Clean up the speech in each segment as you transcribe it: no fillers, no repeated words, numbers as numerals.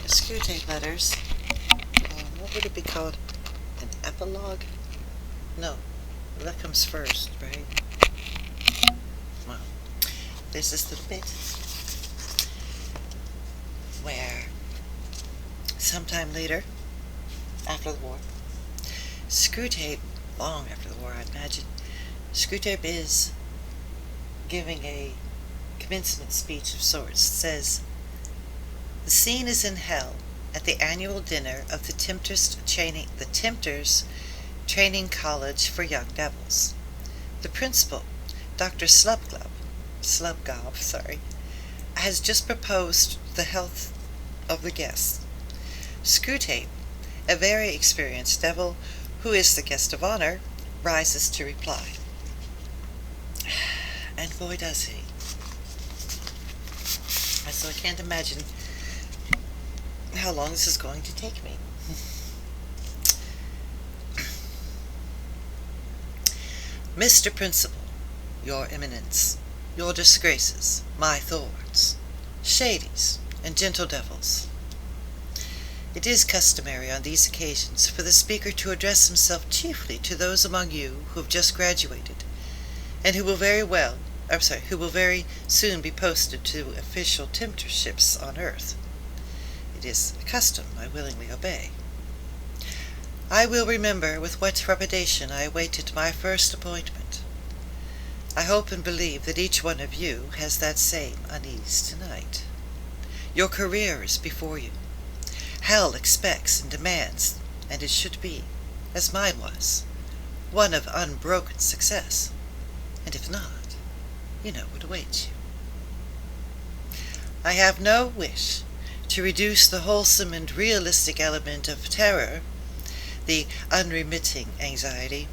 Screwtape Letters. What would it be called? An epilogue? No, that comes first, right? Well, there's this little bit where sometime later, after the war, Screwtape, long after the war I'd imagine, Screwtape is giving a commencement speech of sorts. It says, "The scene is in hell at the annual dinner of the Tempters Training College for Young Devils. The principal, Dr. Slubgob, has just proposed the health of the guests. Screwtape, a very experienced devil who is the guest of honor, rises to reply." And boy does he. So I can't imagine how long this is going to take me. "Mr. Principal, your eminence, your disgraces, my thorns, shadies, and gentle devils. It is customary on these occasions for the speaker to address himself chiefly to those among you who have just graduated, and who will very soon be posted to official tempterships on earth. It is a custom I willingly obey. I will remember with what trepidation I awaited my first appointment. I hope and believe that each one of you has that same unease tonight. Your career is before you. Hell expects and demands, and it should be, as mine was, one of unbroken success. And if not, you know what awaits you. I have no wish to reduce the wholesome and realistic element of terror, the unremitting anxiety,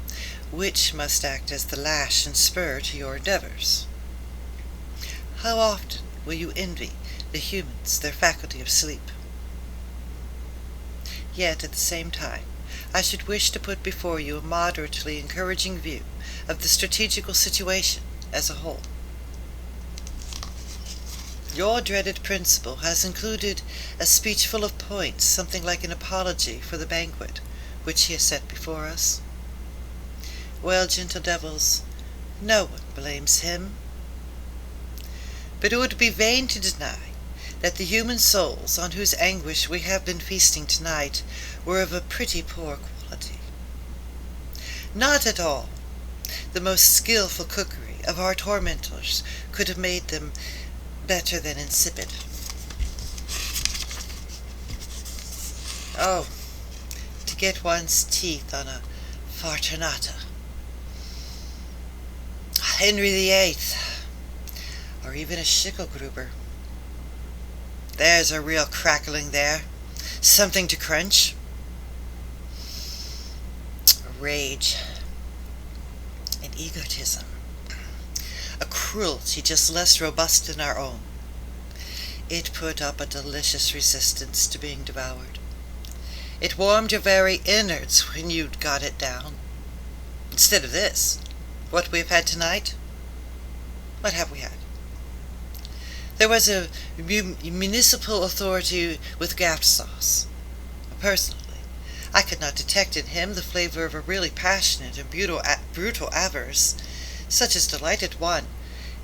which must act as the lash and spur to your endeavors. How often will you envy the humans their faculty of sleep? Yet at the same time, I should wish to put before you a moderately encouraging view of the strategical situation as a whole. Your dreaded principal has included a speech full of points, something like an apology for the banquet which he has set before us. Well, gentle devils, no one blames him. But it would be vain to deny that the human souls on whose anguish we have been feasting tonight were of a pretty poor quality. Not at all the most skillful cookery of our tormentors could have made them better than insipid. Oh, to get one's teeth on a Fortunata, Henry VIII, or even a Schicklgruber. There's a real crackling there, something to crunch. A rage, an egotism, a cruelty just less robust than our own. It put up a delicious resistance to being devoured. It warmed your very innards when you'd got it down. Instead of this, what we've had tonight? What have we had? There was a municipal authority with gaff sauce. Personally, I could not detect in him the flavor of a really passionate and brutal avarice, such as delighted one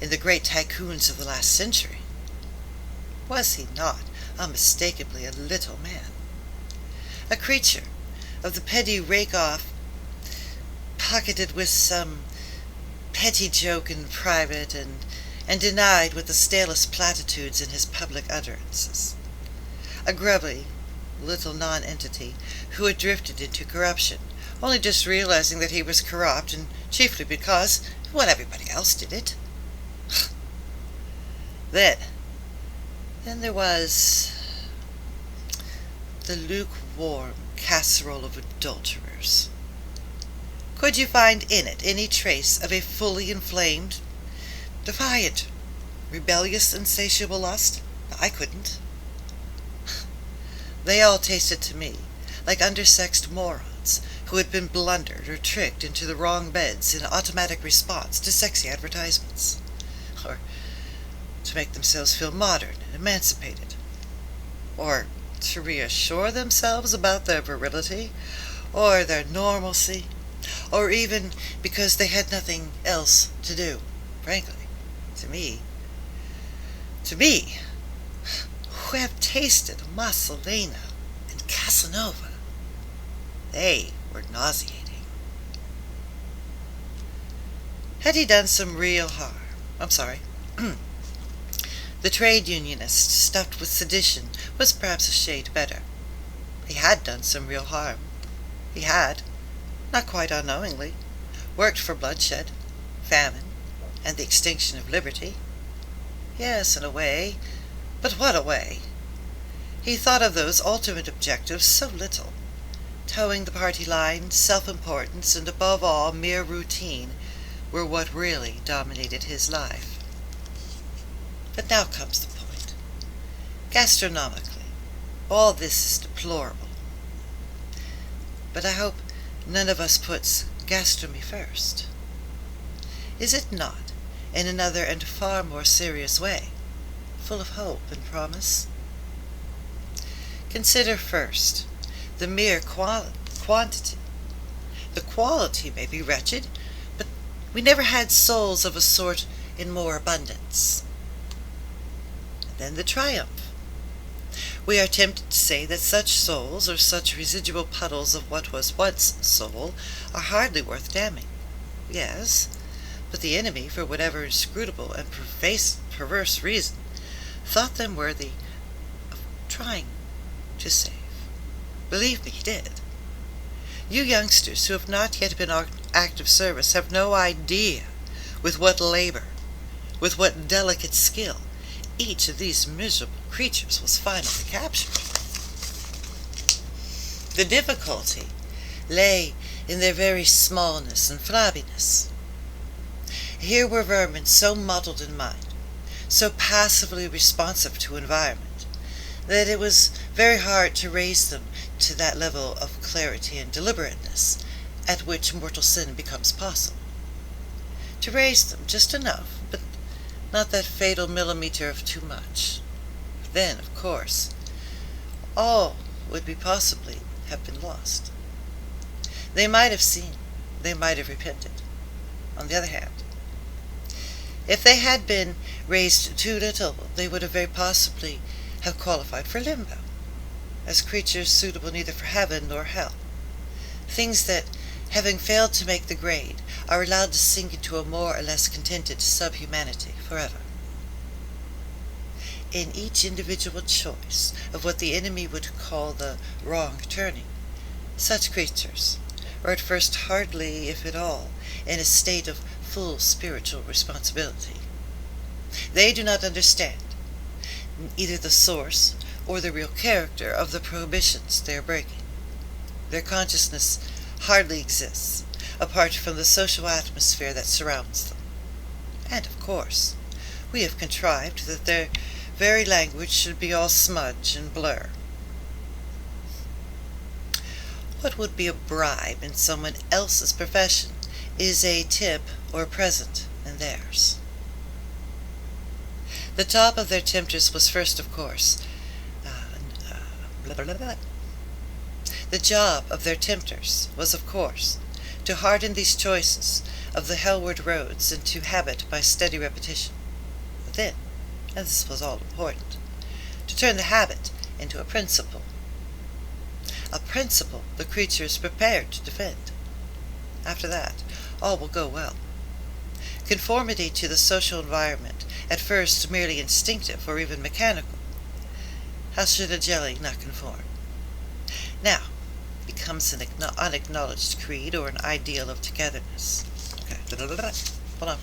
in the great tycoons of the last century. Was he not unmistakably a little man? A creature of the petty rake-off, pocketed with some petty joke in private and denied with the stalest platitudes in his public utterances. A grubby little non-entity who had drifted into corruption, only just realizing that he was corrupt, and chiefly because, well, everybody else did it. Then there was the lukewarm casserole of adulterers. Could you find in it any trace of a fully inflamed, defiant, rebellious, insatiable lust? I couldn't. They all tasted to me like undersexed morons who had been blundered or tricked into the wrong beds in automatic response to sexy advertisements, or to make themselves feel modern and emancipated, or to reassure themselves about their virility or their normalcy, or even because they had nothing else to do. Frankly, to me, who have tasted Masalena and Casanova, they were nauseating. Had he done some real harm? I'm sorry. The trade unionist, stuffed with sedition, was perhaps a shade better. He had done some real harm. He had, not quite unknowingly, worked for bloodshed, famine, and the extinction of liberty. Yes, in a way, but what a way! He thought of those ultimate objectives so little. Towing the party line, self-importance, and above all, mere routine were what really dominated his life. But now comes the point. Gastronomically, all this is deplorable. But I hope none of us puts gastronomy first. Is it not, in another and far more serious way, full of hope and promise? Consider first the mere quantity. The quality may be wretched, but we never had souls of a sort in more abundance. And then the triumph. We are tempted to say that such souls, or such residual puddles of what was once soul, are hardly worth damning. Yes, but the enemy, for whatever inscrutable and perverse reason, thought them worthy of trying to save. Believe me, he did. You youngsters who have not yet been active service have no idea with what labor, with what delicate skill, each of these miserable creatures was finally captured. The difficulty lay in their very smallness and flabbiness. Here were vermin so muddled in mind, so passively responsive to environment, that it was very hard to raise them to that level of clarity and deliberateness at which mortal sin becomes possible. To raise them just enough, but not that fatal millimeter of too much. Then, of course, all would possibly have been lost. They might have seen, they might have repented. On the other hand, if they had been raised too little, they would have very possibly have qualified for limbo, as creatures suitable neither for heaven nor hell. Things that, having failed to make the grade, are allowed to sink into a more or less contented subhumanity forever. In each individual choice of what the enemy would call the wrong turning, such creatures are at first hardly, if at all, in a state of full spiritual responsibility. They do not understand either the source or the real character of the prohibitions they are breaking. Their consciousness hardly exists apart from the social atmosphere that surrounds them. And, of course, we have contrived that their very language should be all smudge and blur. What would be a bribe in someone else's profession is a tip or present in theirs. The top of their tempters was first, of course, The job of their tempters was, of course, to harden these choices of the hellward roads into habit by steady repetition. But then, and this was all important, to turn the habit into a principle. A principle the creature is prepared to defend. After that, all will go well. Conformity to the social environment, at first merely instinctive or even mechanical. How should a jelly not conform? Now becomes an unacknowledged creed or an ideal of togetherness. Okay, hold on.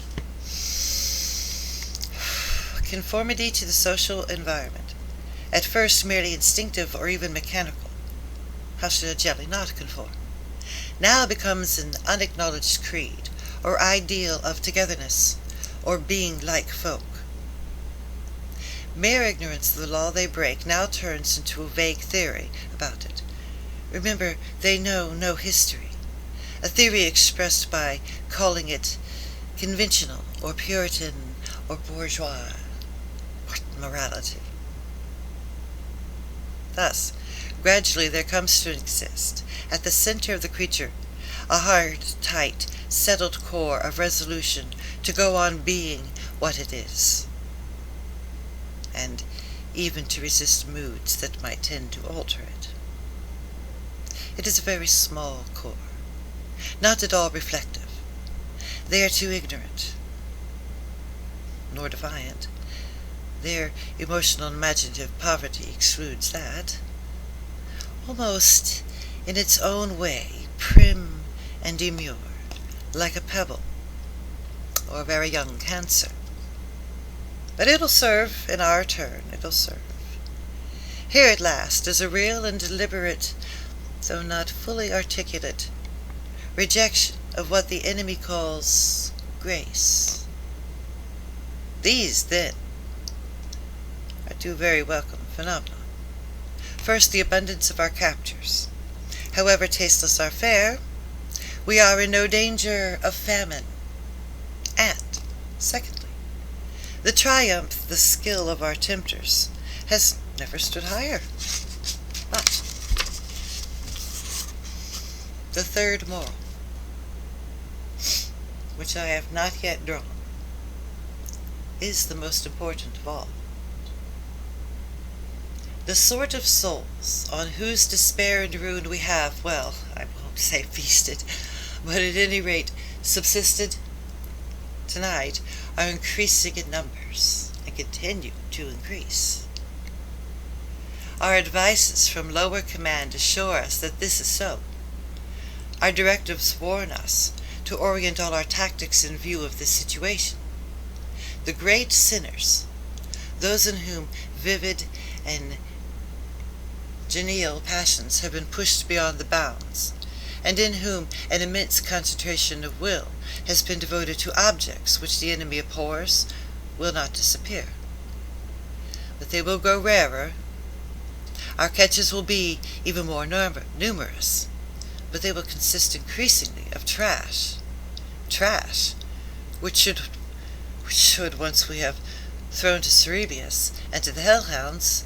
Conformity to the social environment, at first merely instinctive or even mechanical. How should a jelly not conform? Now becomes an unacknowledged creed or ideal of togetherness or being like folk. Mere ignorance of the law they break now turns into a vague theory about it. Remember, they know no history, a theory expressed by calling it conventional or Puritan or bourgeois morality. Thus, gradually there comes to exist, at the center of the creature, a hard, tight, settled core of resolution to go on being what it is, and even to resist moods that might tend to alter it. It is a very small core, not at all reflective. They are too ignorant, nor defiant. Their emotional and imaginative poverty excludes that. Almost in its own way, prim and demure, like a pebble, or a very young cancer. But it'll serve in our turn, it'll serve. Here at last is a real and deliberate, though not fully articulate, rejection of what the enemy calls grace. These, then, are two very welcome phenomena. First, the abundance of our captures. However tasteless our fare, we are in no danger of famine. And, secondly, the triumph, the skill of our tempters has never stood higher. But the third moral, which I have not yet drawn, is the most important of all. The sort of souls on whose despair and ruin we have, well, I won't say feasted, but at any rate subsisted tonight, are increasing in numbers and continue to increase. Our advices from lower command assure us that this is so. Our directives warn us to orient all our tactics in view of this situation. The great sinners, those in whom vivid and genial passions have been pushed beyond the bounds, and in whom an immense concentration of will has been devoted to objects which the enemy abhors, will not disappear. But they will grow rarer. Our catches will be even more numerous, but they will consist increasingly of trash, which should, once we have thrown to Cerebius and to the hellhounds,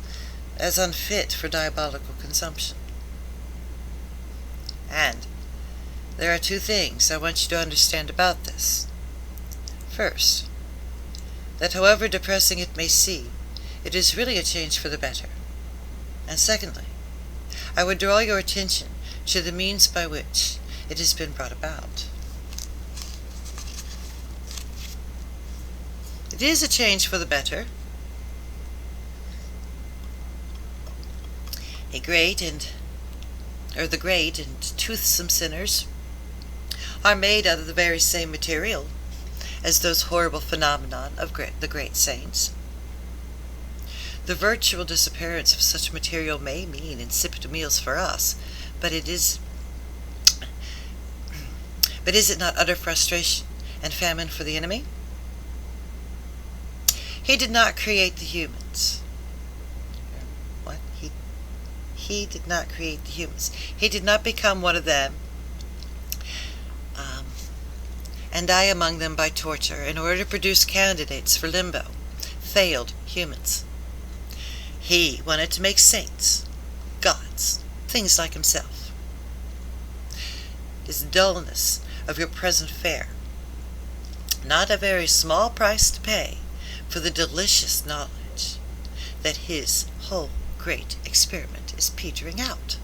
as unfit for diabolical consumption. And there are two things I want you to understand about this. First, that however depressing it may seem, it is really a change for the better. And secondly, I would draw your attention to the means by which it has been brought about. It is a change for the better. The great and toothsome sinners are made out of the very same material as those horrible phenomenon of the great saints. The virtual disappearance of such material may mean insipid meals for us, but is it not utter frustration and famine for the enemy? He did not create the humans. What? He did not create the humans. He did not become one of them and die among them by torture in order to produce candidates for limbo, failed humans. He wanted to make saints, gods, things like himself. His dullness of your present fare, not a very small price to pay for the delicious knowledge that his whole great experiment is petering out.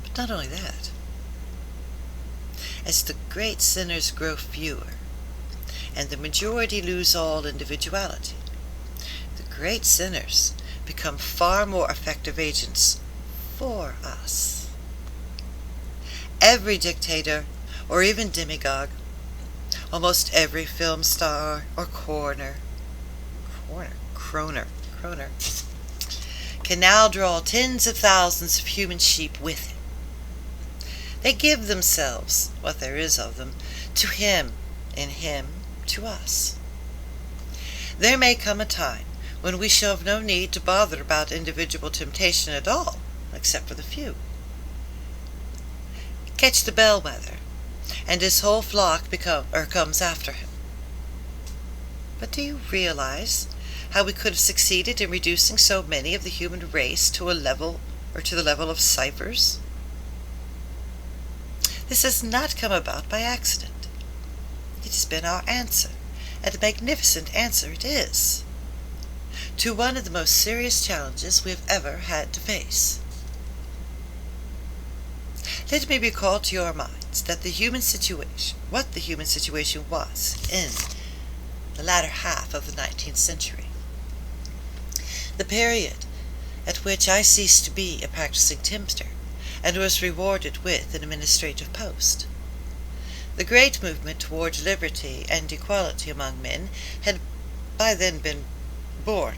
But not only that, as the great sinners grow fewer, and the majority lose all individuality, the great sinners become far more effective agents for us. Every dictator, or even demagogue, almost every film star or croner, can now draw tens of thousands of human sheep with him. They give themselves, what there is of them, to him, and him to us. There may come a time when we shall have no need to bother about individual temptation at all, except for the few. Catch the bellwether, and his whole flock comes after him. But do you realize how we could have succeeded in reducing so many of the human race to the level of ciphers? This has not come about by accident. It has been our answer, and a magnificent answer it is, to one of the most serious challenges we have ever had to face. Let me recall to your minds what the human situation was in the latter half of the 19th century, the period at which I ceased to be a practicing tempter and was rewarded with an administrative post. The great movement toward liberty and equality among men had by then borne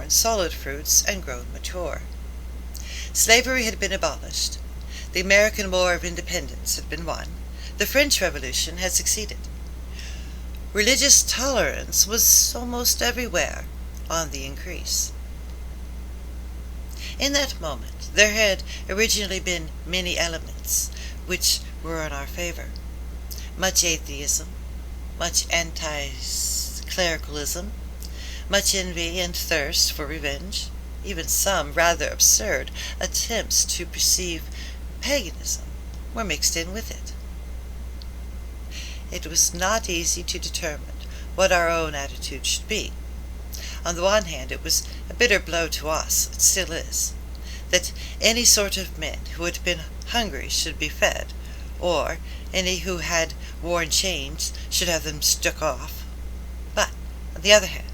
solid fruits and grown mature. Slavery had been abolished. The American War of Independence had been won. The French Revolution had succeeded. Religious tolerance was almost everywhere on the increase. In that moment, there had originally been many elements which were in our favor. Much atheism, much anti-clericalism, much envy and thirst for revenge, even some rather absurd attempts to perceive paganism were mixed in with it. It was not easy to determine what our own attitude should be. On the one hand, it was a bitter blow to us, it still is, that any sort of men who had been hungry should be fed, or any who had worn chains should have them struck off. But, on the other hand,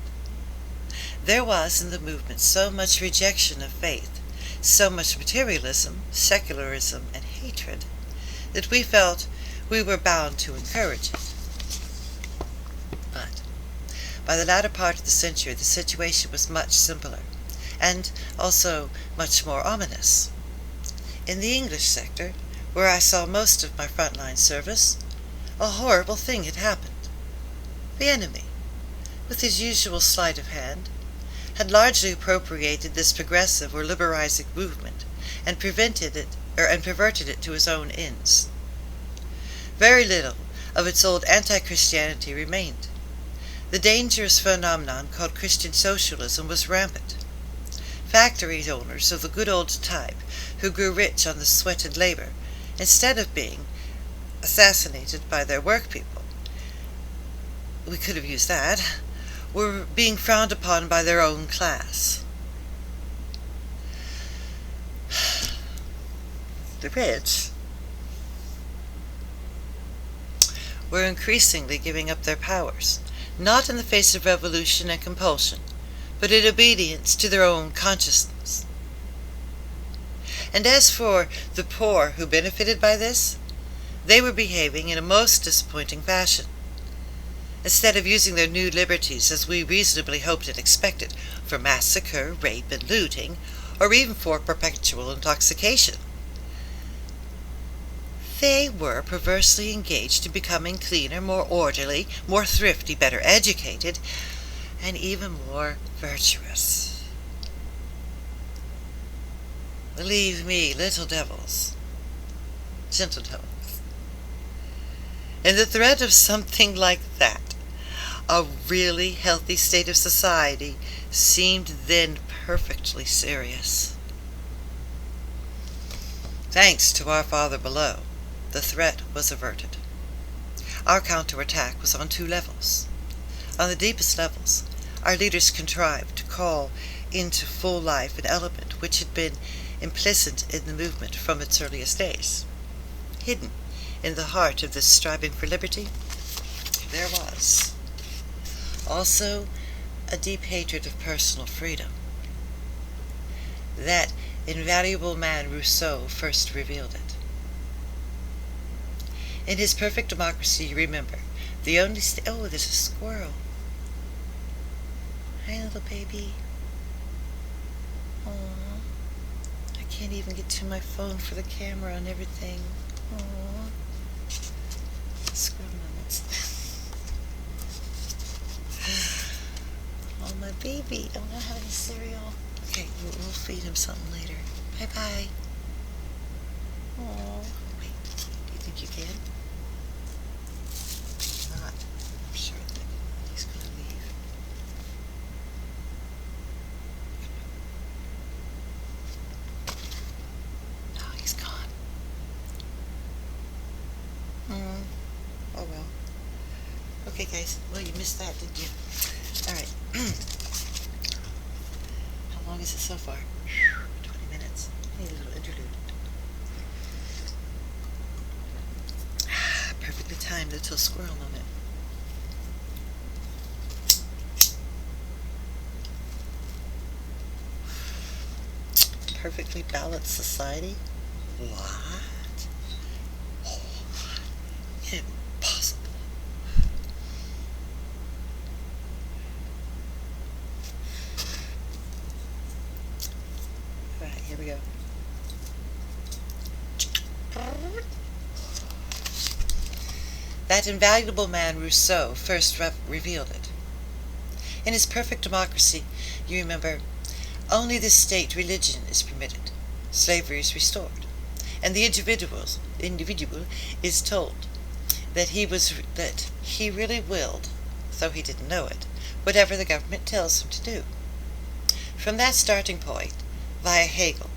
there was in the movement so much rejection of faith, so much materialism, secularism, and hatred, that we felt we were bound to encourage it. But by the latter part of the century, the situation was much simpler, and also much more ominous. In the English sector, where I saw most of my frontline service, a horrible thing had happened. The enemy, with his usual sleight of hand, had largely appropriated this progressive or liberalizing movement and perverted it to his own ends. Very little of its old anti-Christianity remained. The dangerous phenomenon called Christian socialism was rampant. Factory owners of the good old type, who grew rich on the sweated labor, instead of being assassinated by their workpeople, we could have used that, were being frowned upon by their own class. The rich were increasingly giving up their powers, not in the face of revolution and compulsion, but in obedience to their own consciousness. And as for the poor who benefited by this, they were behaving in a most disappointing fashion. Instead of using their new liberties as we reasonably hoped and expected, for massacre, rape, and looting, or even for perpetual intoxication, they were perversely engaged in becoming cleaner, more orderly, more thrifty, better educated, and even more virtuous. Believe me, little devils, gentle devils, in the threat of something like that, a really healthy state of society seemed then perfectly serious. Thanks to our Father below, the threat was averted. Our counterattack was on two levels. On the deepest levels, our leaders contrived to call into full life an element which had been implicit in the movement from its earliest days. Hidden in the heart of this striving for liberty, there was also a deep hatred of personal freedom. That invaluable man Rousseau first revealed it. In his Perfect Democracy, you remember, the only oh, there's a squirrel. Hi, little baby. Aww. I can't even get to my phone for the camera and everything. Aww. Squirrel moments. Oh, my baby. I don't have any cereal. Okay, we'll feed him something later. Bye-bye. Aww. Wait, do you think you can? Not. I'm sure that he's going to leave. guys. Well, you missed that, didn't you? All right. How long is it so far? 20 minutes. I need a little interlude. Perfectly timed little squirrel moment. Perfectly balanced society? What? Oh, impossible. Alright, here we go. That invaluable man Rousseau first revealed it. In his Perfect Democracy, you remember, only the state religion is permitted, slavery is restored, and the individual is told that he really willed, though he didn't know it, whatever the government tells him to do. From that starting point, via Hegel,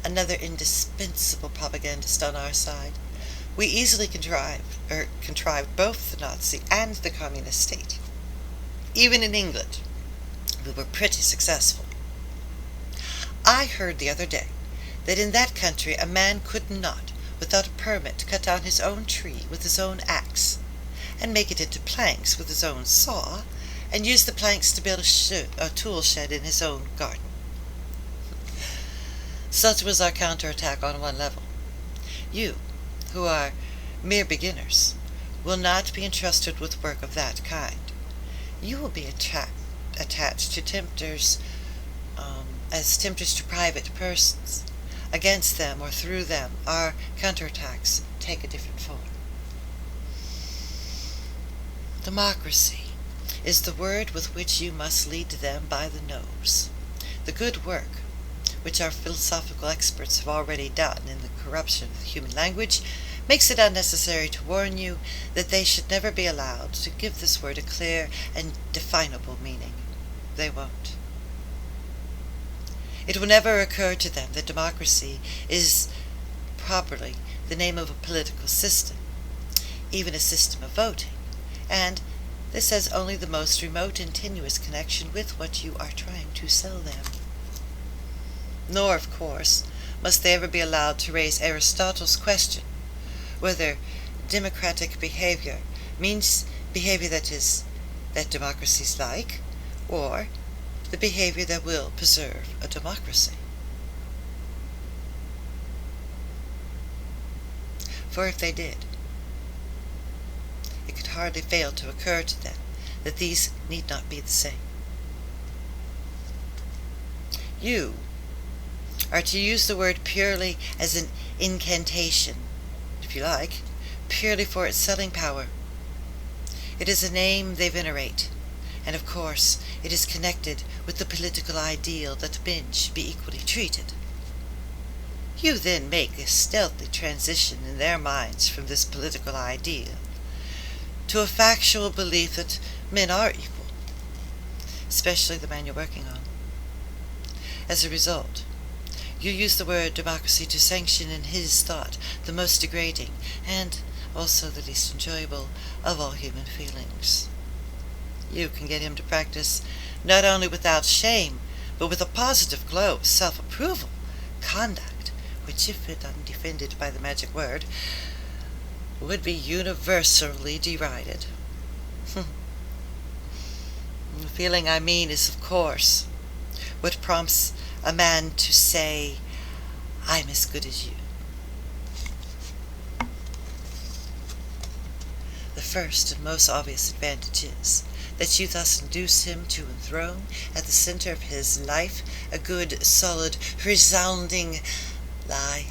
another indispensable propagandist on our side, we easily contrived both the Nazi and the communist state. Even in England, we were pretty successful. I heard the other day that in that country a man could not, without a permit, cut down his own tree with his own axe, and make it into planks with his own saw, and use the planks to build a tool shed in his own garden. Such was our counterattack on one level. You, who are mere beginners, will not be entrusted with work of that kind. You will be attached to tempters, as tempters to private persons. Against them or through them, our counterattacks take a different form. Democracy is the word with which you must lead them by the nose. The good work, which our philosophical experts have already done in the corruption of the human language, makes it unnecessary to warn you that they should never be allowed to give this word a clear and definable meaning. They won't. It will never occur to them that democracy is properly the name of a political system, even a system of voting, and this has only the most remote and tenuous connection with what you are trying to sell them. Nor, of course, must they ever be allowed to raise Aristotle's question, whether democratic behavior means behavior that democracies like, or the behavior that will preserve a democracy. For if they did, it could hardly fail to occur to them that these need not be the same. You are to use the word purely as an incantation, if you like, purely for its selling power. It is a name they venerate, and of course it is connected with the political ideal that men should be equally treated. You then make a stealthy transition in their minds from this political ideal to a factual belief that men are equal, especially the man you're working on. As a result, you use the word democracy to sanction in his thought the most degrading and also the least enjoyable of all human feelings. You can get him to practice not only without shame, but with a positive glow of self-approval, conduct, which, if it undefended by the magic word, would be universally derided. The feeling I mean is, of course, what prompts a man to say, "I'm as good as you." The first and most obvious advantage is that you thus induce him to enthrone at the center of his life a good, solid, resounding lie.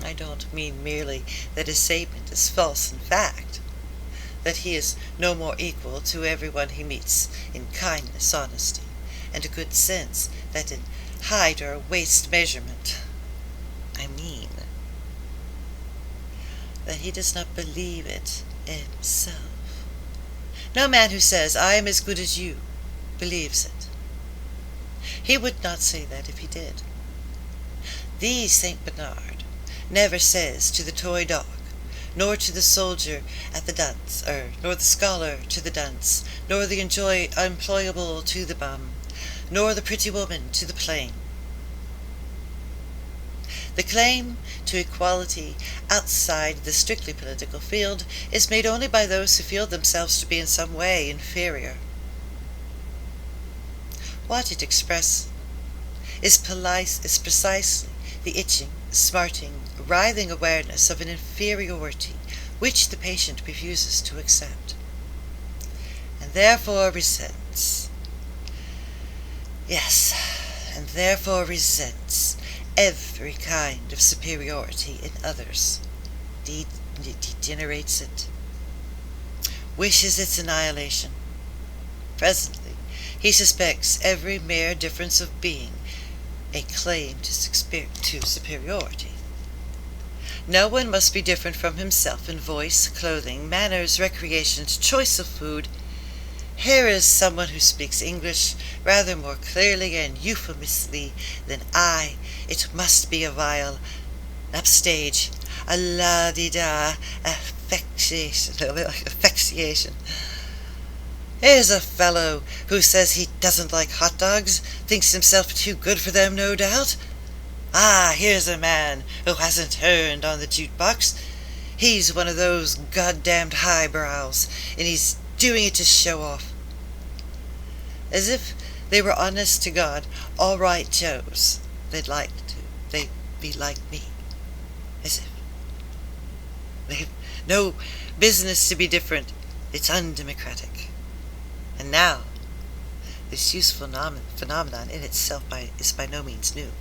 I don't mean merely that his statement is false in fact, that he is no more equal to everyone he meets in kindness, honesty, and a good sense than in height or waist measurement. I mean that he does not believe it himself. No man who says, "I am as good as you," believes it. He would not say that if he did. The Saint Bernard never says to the toy dog, nor to the soldier at the dance, nor the scholar to the dunce, nor the employable to the bum, nor the pretty woman to the plain. The claim to equality outside the strictly political field is made only by those who feel themselves to be in some way inferior. What it expresses is precisely the itching, smarting, writhing awareness of an inferiority which the patient refuses to accept, and therefore resents. Yes, and therefore resents every kind of superiority in others, degenerates it, wishes its annihilation. Presently, he suspects every mere difference of being a claim to superiority. No one must be different from himself in voice, clothing, manners, recreations, choice of food. Here is someone who speaks English rather more clearly and euphemistically than I. It must be a vile upstage, a la-di-da affectation. Here's a fellow who says he doesn't like hot dogs, thinks himself too good for them, no doubt. Ah, here's a man who hasn't turned on the jukebox. He's one of those goddamned highbrows, and he's doing it to show off. As if they were honest to God, all right Joes. They'd be like me. As if they have no business to be different. It's undemocratic. And now, this useful phenomenon in itself is by no means new.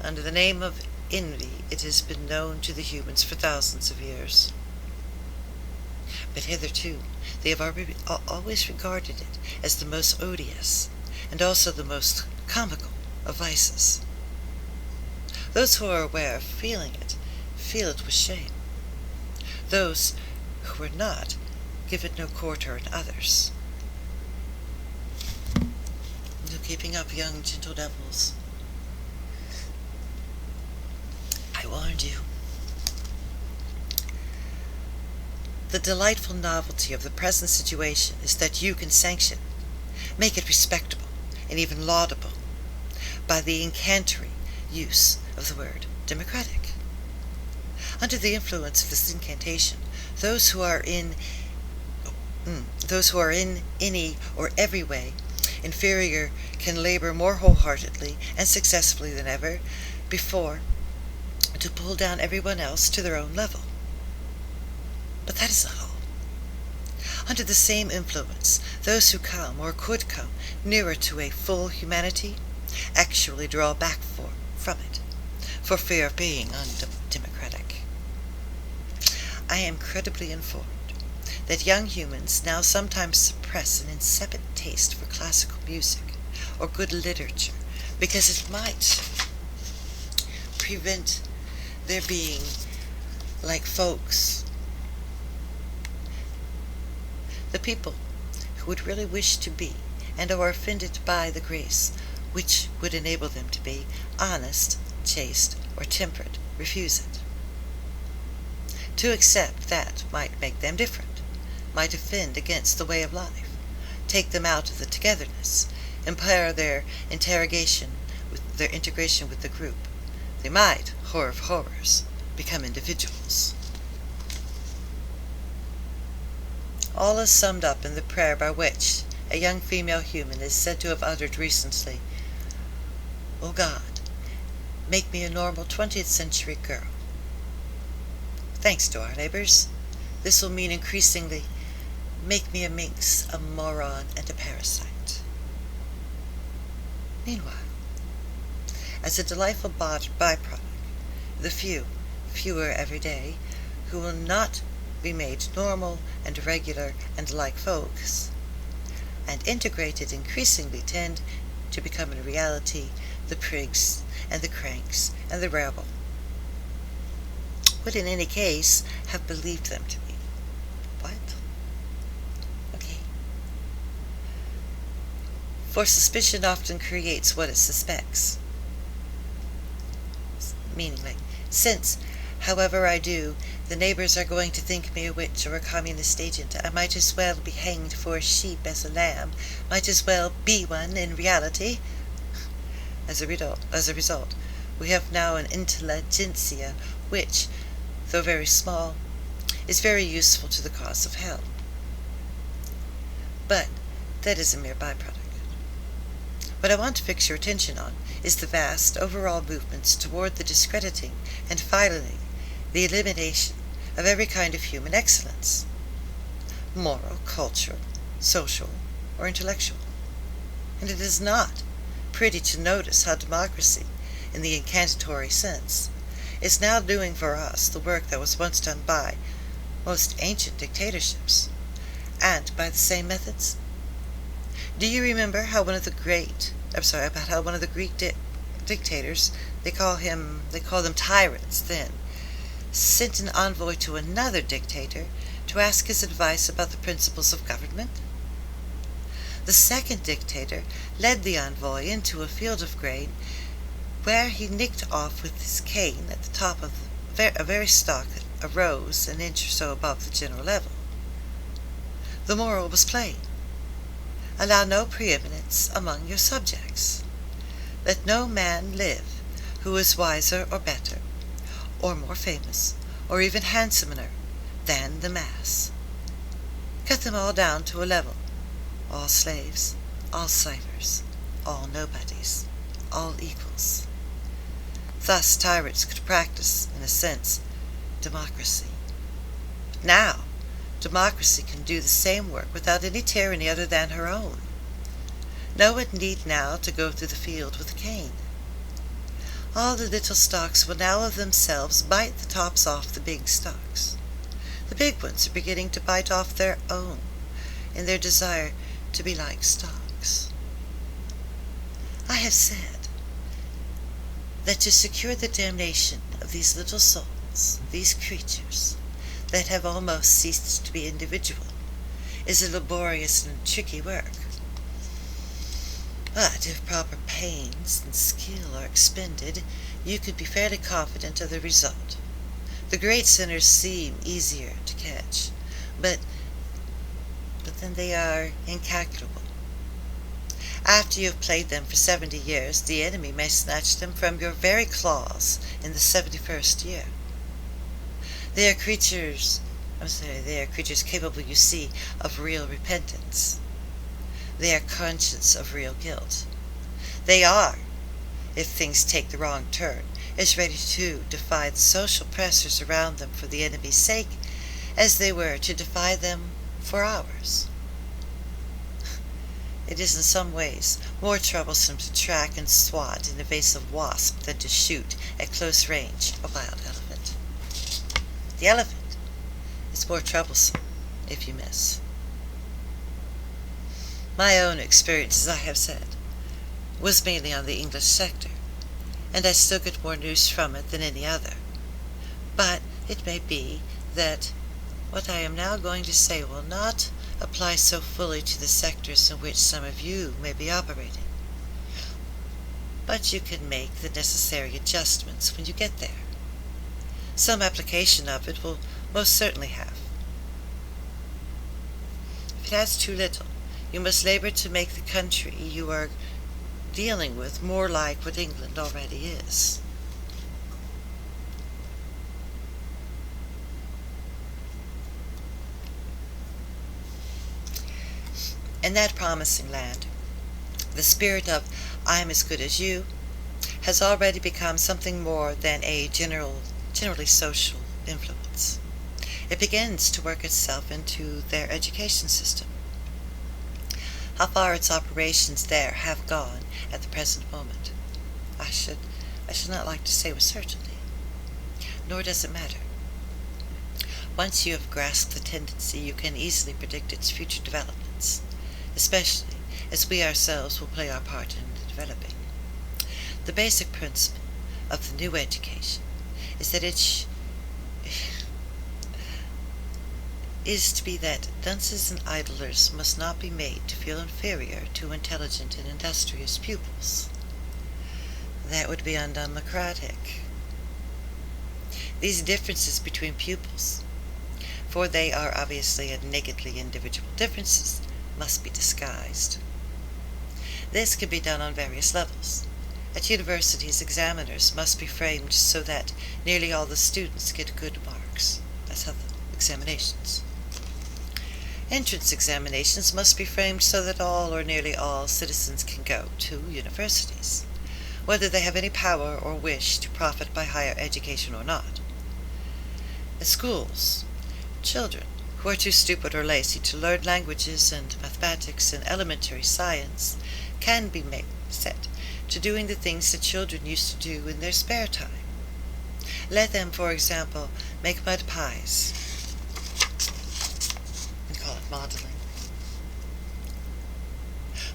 Under the name of envy, it has been known to the humans for thousands of years. But hitherto, they have always regarded it as the most odious, and also the most comical of vices. Those who are aware of feeling it, feel it with shame. Those who are not, give it no quarter in others. No keeping up, young gentle devils. I warned you. The delightful novelty of the present situation is that you can sanction, make it respectable, and even laudable, by the incantatory use of the word democratic. Under the influence of this incantation, those who are in any or every way inferior can labor more wholeheartedly and successfully than ever before to pull down everyone else to their own level. But that is not all. Under the same influence, those who come or could come nearer to a full humanity actually draw back from it, for fear of being undemocratic. I am credibly informed that young humans now sometimes suppress an insipid taste for classical music or good literature because it might prevent their being like folks. The people who would really wish to be and are offended by the grace which would enable them to be honest, chaste, or temperate refuse it. To accept that might make them different, might offend against the way of life, take them out of the togetherness, impair their integration with the group. They might, horror of horrors, become individuals. All is summed up in the prayer by which a young female human is said to have uttered recently, "O God, make me a normal 20th century girl." Thanks to our neighbors, this will mean increasingly, make me a minx, a moron, and a parasite. Meanwhile, as a delightful byproduct, the fewer every day, who will not be made normal and regular and like folks, and integrated increasingly tend to become in reality the prigs and the cranks and the rabble, would in any case have believed them to be. What? Okay. For suspicion often creates what it suspects. Meaning, like, since However I do, the neighbors are going to think me a witch or a communist agent. I might as well be hanged for a sheep as a lamb, might as well be one in reality. As a result, we have now an intelligentsia which, though very small, is very useful to the cause of hell. But that is a mere byproduct. What I want to fix your attention on is the vast overall movements toward the discrediting and finally the elimination of every kind of human excellence, moral, cultural, social, or intellectual. And it is not pretty to notice how democracy, in the incantatory sense, is now doing for us the work that was once done by most ancient dictatorships, and by the same methods. Do you remember how one of the Greek dictators, they call them tyrants then, sent an envoy to another dictator to ask his advice about the principles of government? The second dictator led the envoy into a field of grain where he nicked off with his cane at the top of a very stalk that arose an inch or so above the general level. The moral was plain. Allow no preeminence among your subjects. Let no man live who is wiser or better, or more famous, or even handsomer than the mass. Cut them all down to a level. All slaves, all slavers, all nobodies, all equals. Thus tyrants could practice, in a sense, democracy. Now, democracy can do the same work without any tyranny other than her own. No one need now to go through the field with a cane. All the little stalks will now of themselves bite the tops off the big stalks. The big ones are beginning to bite off their own in their desire to be like stalks. I have said that to secure the damnation of these little souls, these creatures that have almost ceased to be individual, is a laborious and tricky work. But if proper pains and skill are expended, you could be fairly confident of the result. The great sinners seem easier to catch, but then they are incalculable. After you have played them for 70 years, the enemy may snatch them from your very claws in the 71st year. They are creatures capable, you see, of real repentance. They are conscious of real guilt. They are, if things take the wrong turn, as ready to defy the social pressures around them for the enemy's sake as they were to defy them for ours. It is in some ways more troublesome to track and swat an evasive wasp than to shoot at close range a wild elephant. The elephant is more troublesome if you miss. My own experience, as I have said, was mainly on the English sector, and I still get more news from it than any other. But it may be that what I am now going to say will not apply so fully to the sectors in which some of you may be operating. But you can make the necessary adjustments when you get there. Some application of it will most certainly have. If it has too little, you must labor to make the country you are dealing with more like what England already is. In that promising land, the spirit of "I am as good as you" has already become something more than a generally social influence. It begins to work itself into their education system. How far its operations there have gone at the present moment, I should not like to say with certainty, nor does it matter. Once you have grasped the tendency, you can easily predict its future developments, especially as we ourselves will play our part in the developing. The basic principle of the new education is that is to be that dunces and idlers must not be made to feel inferior to intelligent and industrious pupils. That would be undemocratic. these differences between pupils, for they are obviously and nakedly individual differences, must be disguised. This can be done on various levels. At universities, examiners must be framed so that nearly all the students get good marks. That's how the examinations. Entrance examinations must be framed so that all or nearly all citizens can go to universities, whether they have any power or wish to profit by higher education or not. At schools, children who are too stupid or lazy to learn languages and mathematics and elementary science can be set to doing the things that children used to do in their spare time. Let them, for example, make mud pies. We call it modeling.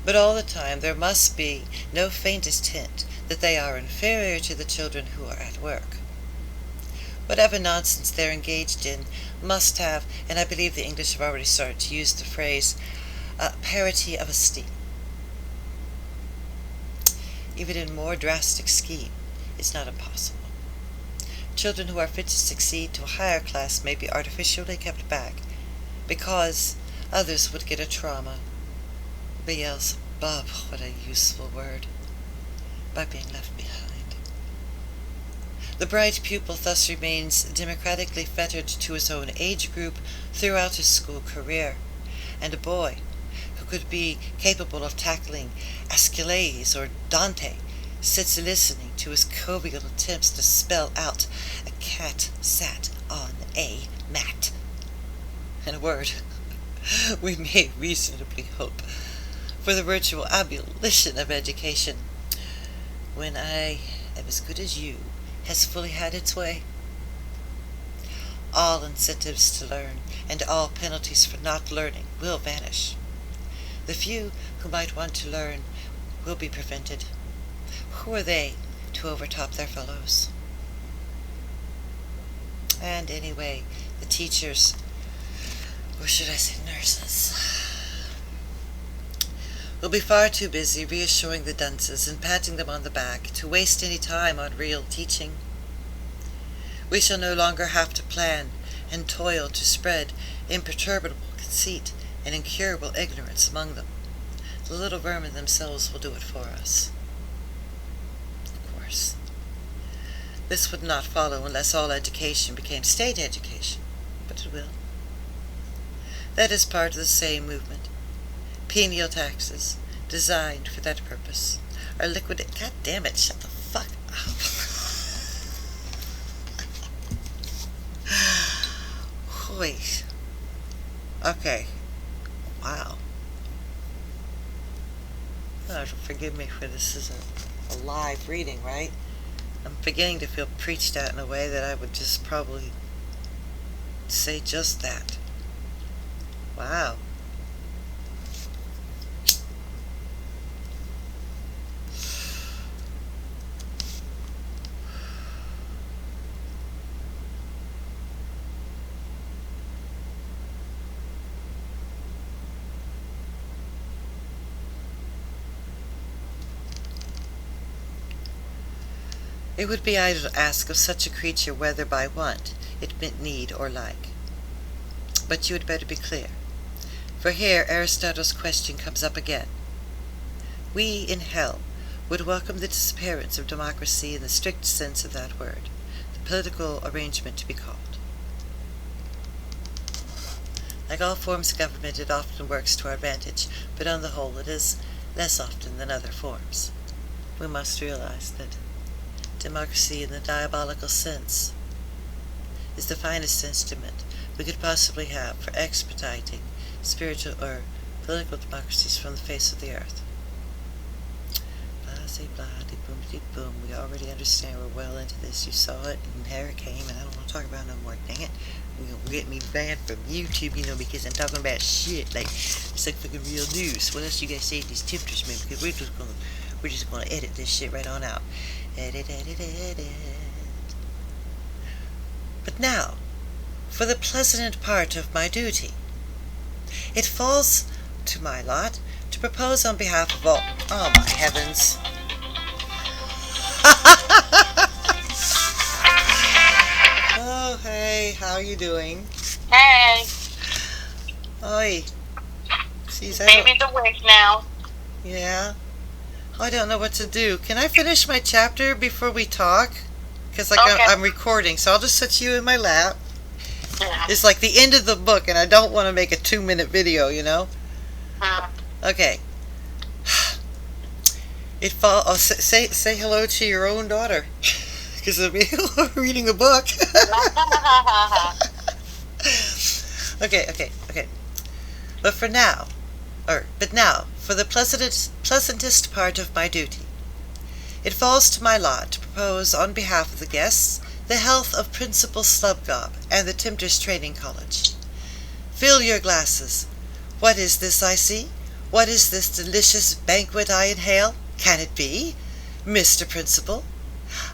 But all the time there must be no faintest hint that they are inferior to the children who are at work. Whatever nonsense they're engaged in must have, and I believe the English have already started to use the phrase, parity of esteem. Even in more drastic scheme, it's not impossible. Children who are fit to succeed to a higher class may be artificially kept back, because others would get a trauma. Beelzebub, what a useful word, by being left behind. The bright pupil thus remains democratically fettered to his own age group throughout his school career, and a boy who could be capable of tackling Aeschylus or Dante sits listening to his jovial attempts to spell out "a cat sat on a mat." In a word, we may reasonably hope for the virtual abolition of education when I am as good as you has fully had its way. All incentives to learn and all penalties for not learning will vanish. The few who might want to learn will be prevented. Who are they to overtop their fellows? And anyway, the teachers, or should I say nurses, will be far too busy reassuring the dunces and patting them on the back to waste any time on real teaching. We shall no longer have to plan and toil to spread imperturbable conceit and incurable ignorance among them. The little vermin themselves will do it for us. Of course, this would not follow unless all education became state education, but it will. That is part of the same movement. Penial taxes, designed for that purpose, are liquidated. God damn it, shut the fuck up. Wait. Okay. Wow. Oh, forgive me for this is a live reading, right? I'm beginning to feel preached at in a way that I would just probably say just that. Wow. It would be idle to ask of such a creature whether by want it meant need or like. But you had better be clear, for here Aristotle's question comes up again. We in hell would welcome the disappearance of democracy in the strict sense of that word, the political arrangement to be called. Like all forms of government, it often works to our advantage, but on the whole it is less often than other forms. We must realize that democracy in the diabolical sense is the finest instrument we could possibly have for expediting spiritual or political democracies from the face of the earth. Blah-de-blah-de-boom-de-boom. We already understand we're well into this. You saw it, and there it came, and I don't want to talk about it no more. Dang it. You're going to get me banned from YouTube, because I'm talking about shit like it's like fucking real news. What else you guys say to these tipsters, man? Because we're just gonna edit this shit right on out. Edit. But now, for the pleasant part of my duty. It falls to my lot to propose on behalf of all... Oh my heavens. Hey, how you doing? Hey, Oi. Geez, baby's awake now. yeah. I don't know what to do. Can I finish my chapter before we talk? Because Okay. I'm recording, so I'll just set you in my lap. Yeah. It's like the end of the book, and I don't want to make a 2-minute video, you know? Okay. Say hello to your own daughter. Because I'm reading a book. Okay. But now, for the pleasantest part of my duty. It falls to my lot to propose on behalf of the guests the health of Principal Slubgob and the Timters Training College. Fill your glasses. What is this I see? What is this delicious banquet I inhale? Can it be? Mr. Principal,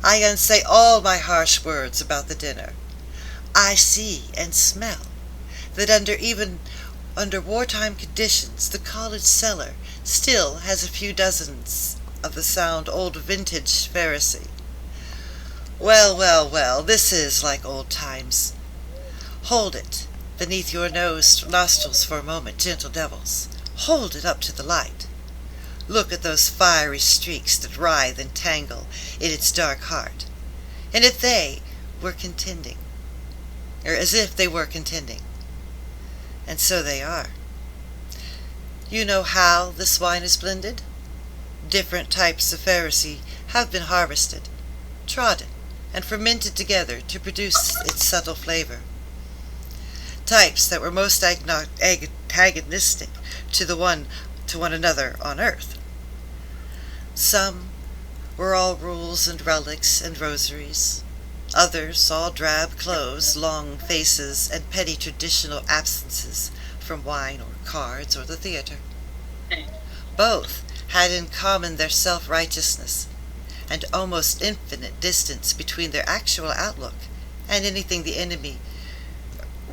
I unsay all my harsh words about the dinner. I see and smell that even under wartime conditions, the college cellar still has a few dozens of the sound old vintage Pharisee. Well, this is like old times. Hold it beneath your nostrils for a moment, gentle devils. Hold it up to the light. Look at those fiery streaks that writhe and tangle in its dark heart. And if they were contending, or as if they were contending. And so they are. You know how this wine is blended? Different types of Pharisee have been harvested, trodden, and fermented together to produce its subtle flavor. Types that were most antagonistic to one another on earth. Some were all rules and relics and rosaries. Others all drab clothes, long faces, and petty traditional absences from wine or cards or the theater. Both had in common their self-righteousness and almost infinite distance between their actual outlook and anything the enemy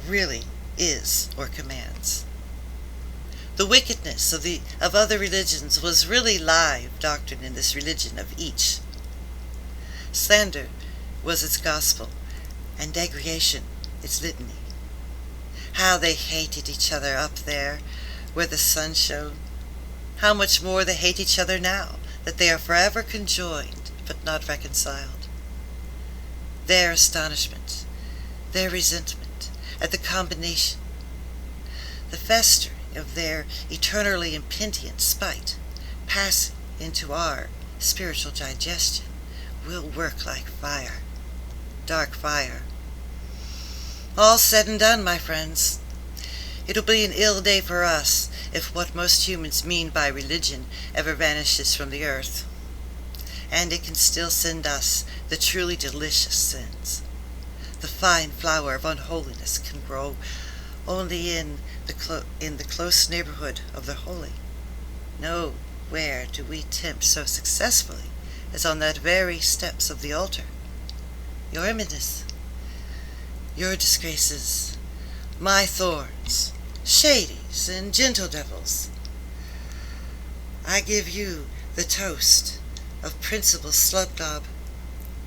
really is or commands. The wickedness of other religions was really live doctrine in this religion of each. Slander was its gospel, and degradation its litany. How they hated each other up there where the sun shone. How much more they hate each other now that they are forever conjoined but not reconciled. Their astonishment, their resentment at the combination, the festering of their eternally impenitent spite, passing into our spiritual digestion, will work like fire, dark fire. All said and done, my friends, it'll be an ill day for us if what most humans mean by religion ever vanishes from the earth. And it can still send us the truly delicious sins. The fine flower of unholiness can grow only in the close neighborhood of the holy. Nowhere do we tempt so successfully as on that very steps of the altar. Your Eminence, your disgraces, my thorns, shadies, and gentle devils, I give you the toast of Principal Slubgob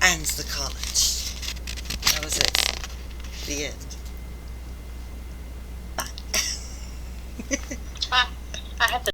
and the college. That was it. The end. Bye. I have to